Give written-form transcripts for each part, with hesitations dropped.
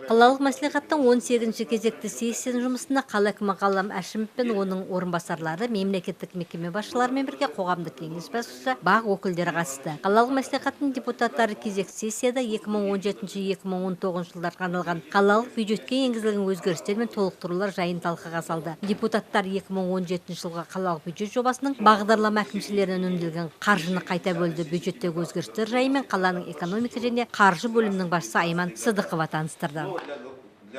Қалалық мәслихаттың 18-ші кезекті сессияның жұмысына қала әкімі Ғалам Әшімов пен оның орынбасарлары, мемлекеттік мекеме басшыларымен бірге қоғамдық кеңес басшысы, бақ өкілдері қатысты. Қалалық мәслихаттың депутаттары кезекті сессияда 2017-2019 жылдарға арналған қалалық бюджетке енгізілген өзгерістер мен толықтырулар жайын талқыға салды. Депутаттар 2017 жылға қалалық бюджет жобасының бағдарлама әкімшілерінен үнемделген қаржыны қайта бөлді. Бюджеттегі өзгерістер жайымен қаланың экономика және қаржы бөлімінің басшысы Айман Сыдықова таныстырды.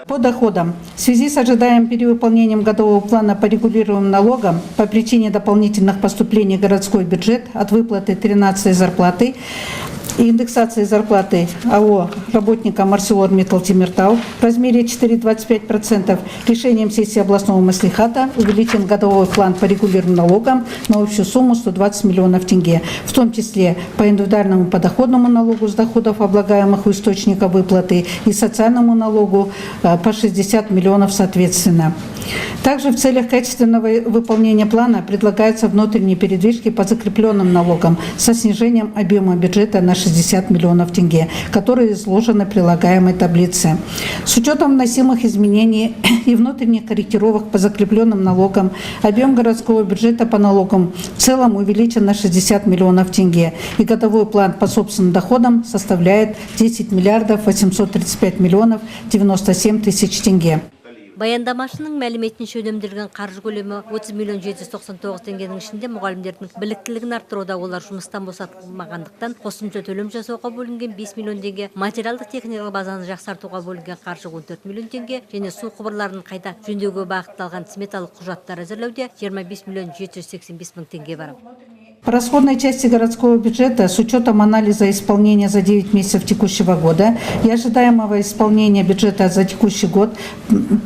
По доходам. В связи с ожидаемым перевыполнением годового плана по регулируемым налогам по причине дополнительных поступлений в городской бюджет от выплаты 13-й зарплаты и индексации зарплаты АО работникам ArcelorMittal Темиртау в размере 4,25% решением сессии областного маслихата увеличен годовой план по регулируемым налогам на общую сумму 120 миллионов тенге, в том числе по индивидуальному подоходному налогу с доходов, облагаемых у источника выплаты, и социальному налогу по 60 миллионов соответственно. Также в целях качественного выполнения плана предлагаются внутренние передвижки по закрепленным налогам со снижением объема бюджета на 60 миллионов тенге, которые изложены в прилагаемой таблице. С учетом вносимых изменений и внутренних корректировок по закрепленным налогам, объем городского бюджета по налогам в целом увеличен на 60 миллионов тенге, и годовой план по собственным доходам составляет 10 миллиардов 835 миллионов 97 тысяч тенге. Баяндамашының мәліметінше өнімделген қаржы көлемі 30 миллион 799 теңгенің ішінде мұғалімдердің біліктілігін арттыруда, олар жұмыстан босатылмағандықтан қосымша төлем жасауға бөлінген 5 миллион теңге, материалдық техникалық базаны жақсартуға бөлінген қаржы 14 миллион теңге және су құбырларын қайта жөндеуге бағытталған сметалық құжаттар әзірлеуде 25 миллион 785 мың теңге бар. По расходной части городского бюджета с учетом анализа исполнения за 9 месяцев текущего года и ожидаемого исполнения бюджета за текущий год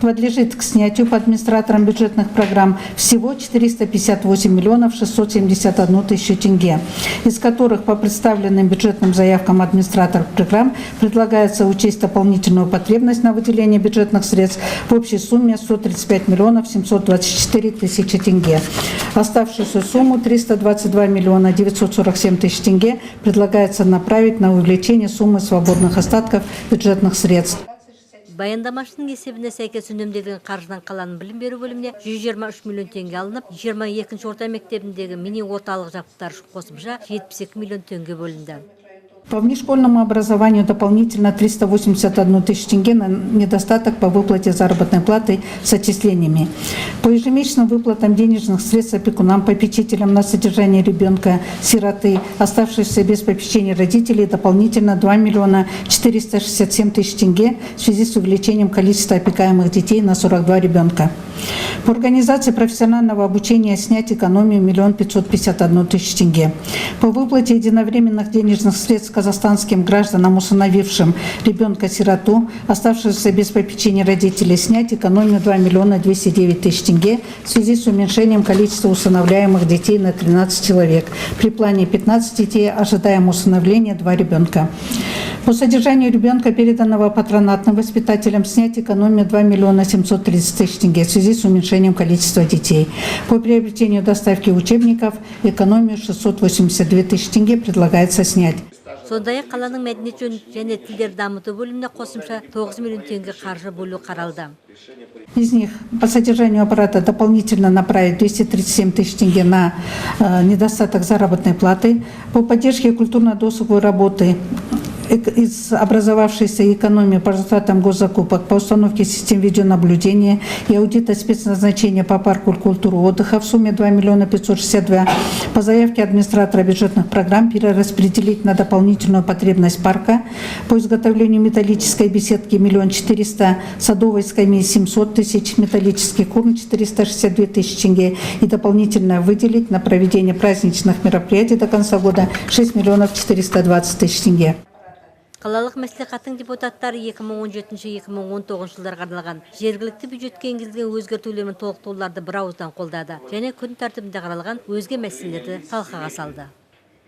подлежит к снятию по администраторам бюджетных программ всего 458 миллионов 671 тысячу тенге, из которых по представленным бюджетным заявкам администраторов программ предлагается учесть дополнительную потребность на выделение бюджетных средств в общей сумме 135 миллионов 724 тысячи тенге. Оставшуюся сумму 322 миллиона 947 тысяч тенге предлагается направить на увеличение суммы свободных остатков бюджетных средств. Баяндамашының есебіне сәйкес үнемделген қаржыдан қаланың білім беру бөліміне 123 миллион теңге алынып, 22-ші орта мектебіндегі мини орталық жабдықтар үшін қосымша 72 миллион теңге бөлінді. По внешкольному образованию дополнительно 381 тысячу тенге на недостаток по выплате заработной платы с отчислениями. По ежемесячным выплатам денежных средств опекунам, попечителям на содержание ребенка, сироты, оставшихся без попечения родителей, дополнительно 2 миллиона 467 тысяч тенге в связи с увеличением количества опекаемых детей на 42 ребенка. По организации профессионального обучения снять экономию 1 551 тысячу тенге. По выплате единовременных денежных средств казахстанским гражданам, усыновившим ребенка-сироту, оставшегося без попечения родителей, снять экономию 2 миллиона 209 тысяч тенге в связи с уменьшением количества усыновляемых детей на 13 человек. При плане 15 детей ожидаем усыновления 2 ребенка. По содержанию ребенка, переданного патронатным воспитателям, снять экономию 2 миллиона 730 тысяч тенге в связи с уменьшением количества детей. По приобретению доставки учебников экономию 682 тысячи тенге предлагается снять. Сондай-ақ қаланың мәдениет және тілдер дамыту бөліміне қосымша 9 миллион теңге қаржы бөлу қаралды. Из них по содержанию аппарата дополнительно направить 237 тысяч тенге на недостаток заработной платы. По поддержке культурно-досуговой работы из образовавшейся экономии по результатам госзакупок по установке систем видеонаблюдения и аудита спецназначения по парку культуры отдыха в сумме 2 миллиона 562 по заявке администратора бюджетных программ перераспределить на дополнительную потребность парка по изготовлению металлической беседки 1 400 000, садовой скамьи 700 тысяч, металлических урн 462 тысячи тенге и дополнительно выделить на проведение праздничных мероприятий до конца года 6 миллионов 420 тысяч тенге. Қалалық мәслихаттың депутаттары 2017-2019 жылдарға арналған жергілікті бюджетке енгізілген өзгертулер мен толықтыруларды бірауыздан қолдады және күн тәртібінде қаралған өзге мәселелерді талқыға салды.